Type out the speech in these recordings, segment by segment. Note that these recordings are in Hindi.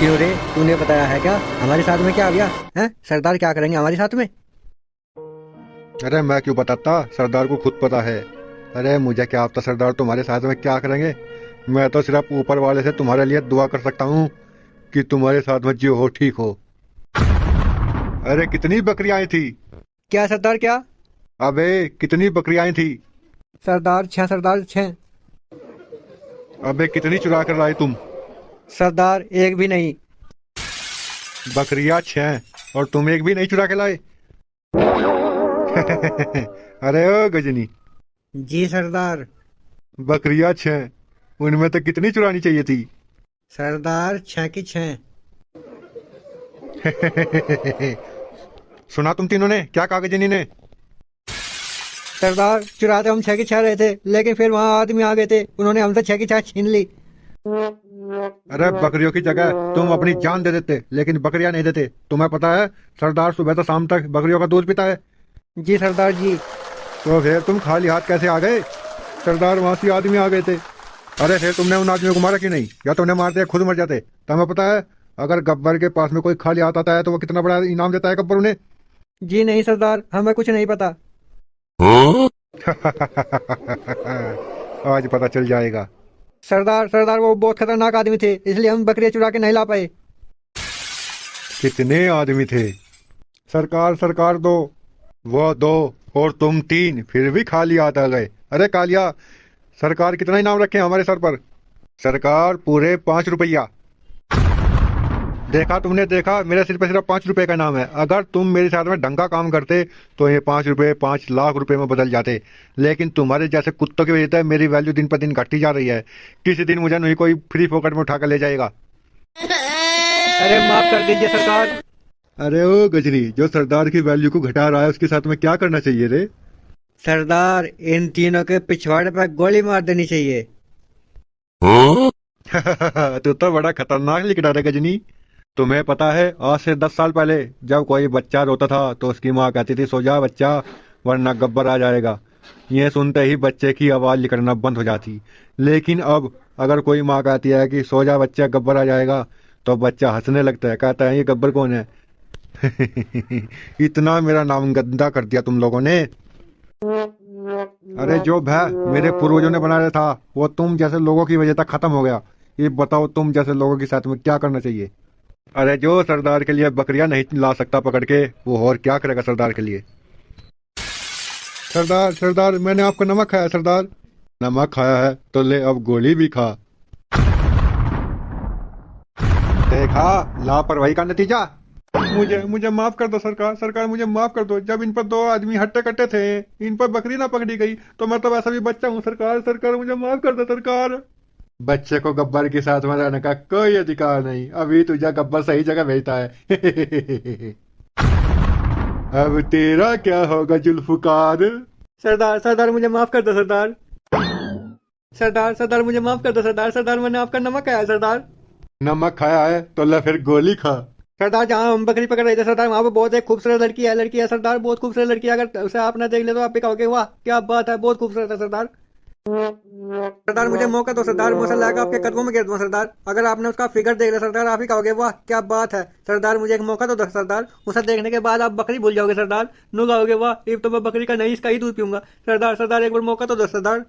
क्यों रे, तूने बताया है क्या? हमारे साथ में क्या आ गया है? सरदार क्या करेंगे हमारे साथ में? अरे मैं क्यों बताता, सरदार को खुद पता है। अरे मुझे क्या पता सरदार तुम्हारे साथ में क्या करेंगे। मैं तो सिर्फ ऊपर वाले से तुम्हारे लिए दुआ कर सकता हूँ कि तुम्हारे साथ में जो हो ठीक हो। अरे कितनी बकरियां आई थी? क्या सरदार, क्या? अबे कितनी बकरियां आई थी? सरदार 6, सरदार 6। अबे कितनी चुरा कर लाए तुम? सरदार एक भी नहीं। बकरियां 6 और तुम एक भी नहीं चुरा के लाए? अरे ओ गजनी, जी सरदार। बकरियां 6, उनमें तो कितनी चुरानी चाहिए थी? सरदार 6 की 6। सुना तुम तीनों ने क्या कहा गजनी ने? सरदार चुराते हम 6 की 6 रहे थे, लेकिन फिर वहां आदमी आ गए थे, उन्होंने हमसे 6 की 6 छीन ली। अरे बकरियों की जगह तुम अपनी जान दे देते, लेकिन बकरियां नहीं देते। तुम्हें पता है सरदार सुबह से शाम तक बकरियों का दूध पीता है। जी सरदार जी। तो फिर तुम खाली हाथ कैसे आ गए? सरदार वहां से आदमी आ गए थे। अरे फिर तुमने उन आदमियों को मारा क्यों नहीं? या तुमने मारते या खुद मर जाते। तुम्हें पता है अगर गब्बर के पास में कोई खाली हाथ आता है तो वो कितना बड़ा इनाम देता है गब्बर उन्हें। जी नहीं सरदार, हमें कुछ नहीं पता। आज पता चल जाएगा। सरदार सरदार वो बहुत खतरनाक आदमी थे, इसलिए हम बकरियां चुरा के नहीं ला पाए। कितने आदमी थे? सरकार सरकार दो, वो दो, और तुम तीन फिर भी खाली हाथ आ गए। अरे कालिया, सरकार कितना इनाम रखे हैं हमारे सर पर? सरकार पूरे 5 रुपया। देखा तुमने, देखा मेरे सिर पे सिर्फ 5 रुपए का नाम है। अगर तुम मेरे साथ में ढंग का काम करते तो ये 5 रुपए 5 लाख रुपए में बदल जाते। लेकिन तुम्हारे जैसे कुत्तों की वजह से मेरी वैल्यू दिन पर दिन घटती जा रही है। किसी दिन मुझे नहीं कोई फ्री फोकट में उठा कर ले जाएगा। अरे माफ कर दीजिए सरकार। अरे ओ गजनी, जो सरदार की वैल्यू को घटा रहा है उसके साथ में क्या करना चाहिए रे? सरदार इन तीनों के पिछवाड़े पर गोली मार देनी चाहिए। तू तो बड़ा खतरनाक लिख रहा है गजनी। तुम्हें पता है आज से 10 साल पहले जब कोई बच्चा रोता था तो उसकी माँ कहती थी सो जा बच्चा, वरना गब्बर आ जाएगा। ये सुनते ही बच्चे की आवाज निकलना बंद हो जाती। लेकिन अब अगर कोई माँ कहती है कि सो जा बच्चा गब्बर आ जाएगा, तो बच्चा हंसने लगता है, कहता है ये गब्बर कौन है। इतना मेरा नाम गंदा कर दिया तुम लोगों ने। अरे जो भय मेरे पूर्वजों ने बनाया था वो तुम जैसे लोगों की वजह से खत्म हो गया। ये बताओ तुम जैसे लोगों के साथ में क्या करना चाहिए? अरे जो सरदार के लिए बकरियां नहीं ला सकता पकड़ के, वो और क्या करेगा सरदार के लिए? सरदार सरदार, मैंने आपका नमक खाया सरदार। नमक खाया है तो ले अब गोली भी खा। देखा लापरवाही का नतीजा। मुझे मुझे माफ कर दो सरकार, सरकार मुझे माफ कर दो। जब इन पर दो आदमी हट्टे कट्टे थे, इन पर बकरी ना पकड़ी गई तो मैं तो वैसा भी बच्चा हूँ। सरकार सरकार मुझे माफ कर दो सरकार। बच्चे को गब्बर के साथ में रहने का कोई अधिकार नहीं। अभी तुझे गब्बर सही जगह भेजता है। अब तेरा क्या होगा जुल्फकार? सरदार सरदार मुझे माफ कर दो सरदार। सरदार सरदार मुझे माफ कर दो सरदार। सरदार मैंने आपका नमक खाया है सरदार। नमक खाया है तो ले फिर गोली खा। सरदार जहाँ हम बकरी पकड़ रहे थे सरदार, वहाँ पे बहुत एक खूबसूरत लड़की है सरदार, बहुत खूबसूरत लड़की है। अगर उसे आप ना देख ले तो आप भी कहोगे वाह क्या बात है, बहुत खूबसूरत है सरदार। सरदार मुझे मौका दो सरदार, मुझे लाकर आपके कदमों में गिर दूं सरदार। अगर आपने उसका फिगर देख लिया सरदार, आप ही कहोगे वाह क्या बात है। सरदार मुझे एक मौका तो दो सरदार, उसे देखने के बाद आप बकरी भूल जाओगे सरदार। नु कहोगे वाह ये तो मैं बकरी का नहीं, इसका ही दूध पीऊंगा। सरदार सरदार एक बार मौका तो दो सरदार।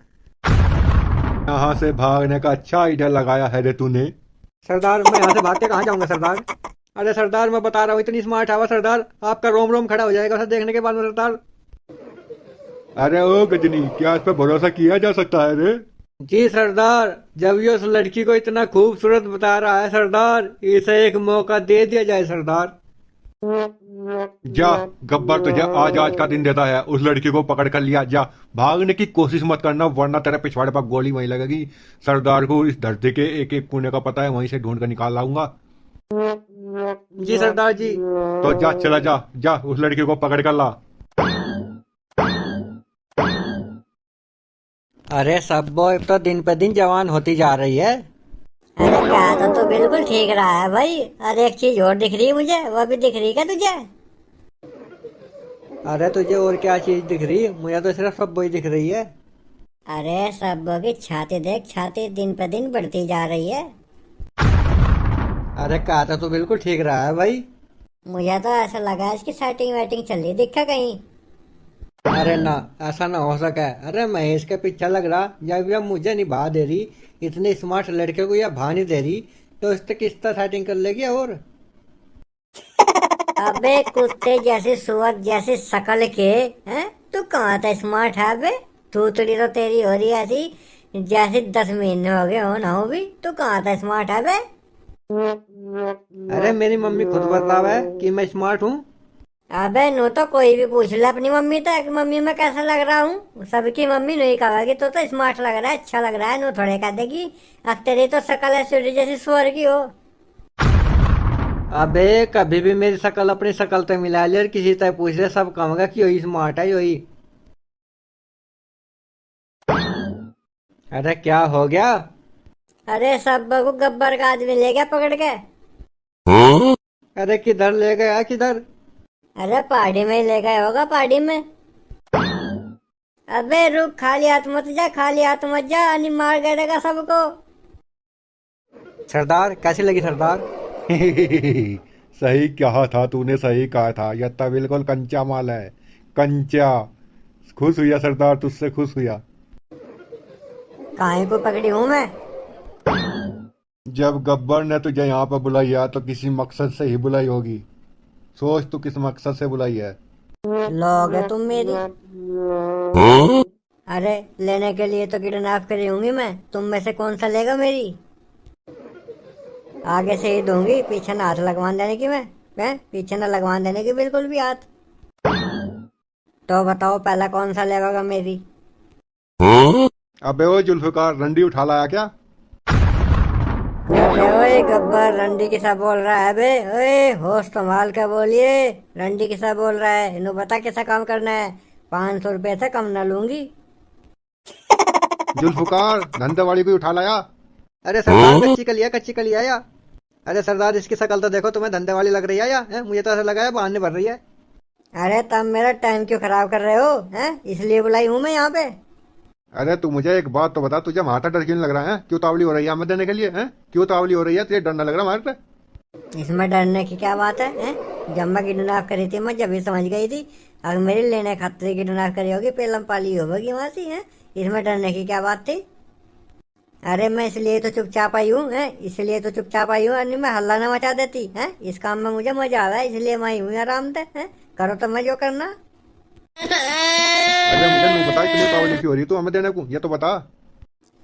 यहाँ से भागने का अच्छा आइडिया लगाया है रे तूने। सरदार मैं यहाँ से भाग के कहाँ जाऊंगा सरदार? अरे सरदार मैं बता रहा हूँ, इतनी स्मार्ट है वो सरदार, आपका रोम रोम खड़ा हो जाएगा उसे देखने के बाद में सरदार। अरे ओ गजनी, क्या इस पर भरोसा किया जा सकता है रे? जी सरदार, जब ये उस लड़की को इतना खूबसूरत बता रहा है सरदार, इसे एक मौका दे दिया जाए सरदार। जा, गब्बर तुझे आज आज का दिन देता है। उस लड़की को पकड़ कर लिया जा। भागने की कोशिश मत करना वरना तेरे पिछवाड़े पर गोली वहीं लगेगी। सरदार को इस धरती के एक एक कोने का पता है, वहीं से ढूंढ कर निकाल लाऊंगा। जी सरदार जी। तो जा, चला जा जा, उस लड़की को पकड़ कर ला। अरे सब्बो अब तो दिन पे दिन जवान होती जा रही है। अरे कहा तो बिल्कुल ठीक रहा है भाई। अरे एक चीज और दिख रही है मुझे, वो भी दिख रही है क्या तुझे? अरे तुझे और क्या चीज दिख रही है? मुझे तो सिर्फ सब्बो ही दिख रही है। अरे सब की छाती देख, छाती दिन पे दिन बढ़ती जा रही है। अरे कहा था तो बिल्कुल ठीक रहा है भाई। मुझे तो ऐसा लगा इसकी सेटिंग वेटिंग चल रही दिखा कहीं। अरे ना, ऐसा ना हो सका। अरे महेश के पीछे लग रहा, जब यह मुझे निभा दे रही, इतने स्मार्ट लड़के को यह भा नहीं दे रही, तो इससे किस तरह सेटिंग कर लेगी और। अबे कुत्ते जैसे सुअर जैसी शकल के, हैं तू कहाँ था स्मार्ट है बे। थूथड़ी तो तेरी हो रही है ऐसी जैसे 10 महीने हो गए हो ना हो भी, तू कहाँ था स्मार्ट है बे। अरे मेरी मम्मी खुद बतावा है कि मैं स्मार्ट हूँ। अबे नो तो कोई भी पूछ ले अपनी मम्मी तक, मम्मी मैं कैसा लग रहा हूँ, सबकी मम्मी नहीं कहेगी तो स्मार्ट लग रहा है अच्छा लग रहा है, नो थोड़े कह देगी अब तेरी तो शकल है सूर्य जैसी सुअर की हो। अबे कभी भी मेरी शकल अपनी शकल से मिला ले और किसी तरह पूछ ले, सब कहूंगा कि यही स्मार्ट है यही। अरे क्या हो गया। अरे सब को गब्बर का आदमी ले गया पकड़ के। अरे किधर ले गया किधर। अरे पहाड़ी में ही ले गए होगा पहाड़ी में। अबे रुक, खाली हाथ मत जा, खाली हाथ मत जा, अनि मार गिरेगा सबको। सरदार कैसी लगी सरदार। सही कहा था तूने, सही कहा था, यह तो बिल्कुल कंचा माल है, कंचा। खुश हुआ सरदार, तुझसे खुश हुआ। काहे को पकड़ी हूँ मैं। जब गब्बर ने तुझे यहाँ पर बुलाया तो किसी मकसद से ही बुलाई होगी। सोच तू किस मकसद से बुलाई है। लोग है तुम मेरी। अरे लेने के लिए तो किडनैप करी होंगी मैं, तुम में से कौन सा लेगा मेरी। आगे से ही दूंगी, पीछे ना हाथ लगवान देने की मैं पीछे ना लगवान देने की बिल्कुल भी हाथ। तो बताओ पहला कौन सा लेगा मेरी। अबे ओ जुल्फकार, रंडी उठा लाया क्या। अरे ओए गब्बर, रंडी किसा बोल रहा है बे। ओए होश संभाल के बोलिए, रंडी किसा बोल रहा है, इन्हों बता कैसा काम करना है, 500 रुपये से कम ना लूंगी। जुल्फकार, धंधेवाड़ी भी उठा लाया। अरे सरदार कच्ची कली है या। अरे सरदार इसकी शकल तो देखो, तुम्हें धंधे वाली लग रही है या है? मुझे तो ऐसा लगा है बहाने भर रही है। अरे तब मेरा टाइम क्यों खराब कर रहे हो, हैं इसलिए बुलाई हूँ मैं यहाँ पे। अरे तू मुझे एक बात तो बता, तुझे माथा डर क्यों लग रहा है, क्यों तावली हो रही है हमें देने के लिए, हैं क्यों तावली हो रही है, तुझे डर ना लग रहा हमारे पे। इसमें डरने की क्या बात है, हैं? जब मैं किडनैप करी थी मैं जब भी समझ गई थी, अगर मेरी लेने खातिर किडनैप करी होगी पेलम पाली होगी वहां से, हैं इसमें डरने की क्या बात थी। अरे मैं इसलिए तो चुपचाप आई हूँ, हैं इसलिए तो चुपचाप आई हूँ, नहीं मैं हल्ला ना मचा देती, हैं इस काम में मुझे मजा आ रहा है इसलिए मैं आई हूँ आराम से, हैं करो तो मैं जो करना। अरे मुझे नहीं बता इतनी तावली क्यों हो रही तू हमें देने को, ये तो बता।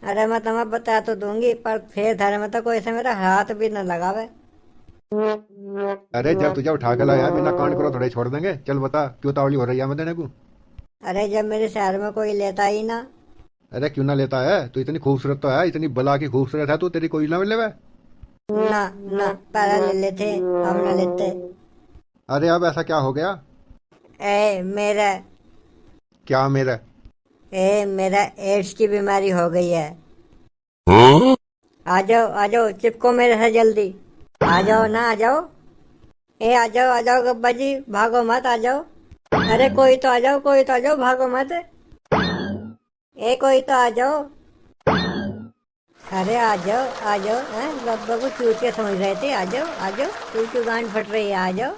अरे मैं तुम्हें बता तो दूंगी, पर फिर धर में तो कोई से मेरा हाथ भी न लगावे। अरे जब तुझे उठा के लाया बिना कांड करो थोड़े छोड़ देंगे, चल बता क्यों तावली हो रही है हमें देने को। अरे जब मेरे शहर में कोई लेता ही ना। अरे क्यों ना लेता है, तू इतनी खूबसूरत तो है, इतनी बला की खूबसूरत है तू, तेरी कोई ना मिले वे। ना ना पहले ले लेते, अब ना लेते। अरे अब ऐसा क्या हो गया। ए मेरा क्या मेरा। मेरा एड्स की बीमारी हो गई है। आ जाओ चिपको मेरे से जल्दी, आ जाओ ना आ जाओ। आ जाओ गब्बा जी, भागो मत आ जाओ। अरे कोई तो आ जाओ, कोई तो आ जाओ, भागो मत। कोई तो आ जाओ। अरे आ जाओ हैं, गब्बा को चूतिया समझ रहे थे, आ जाओ तू क्यों गांड फट रही है, आ जाओ।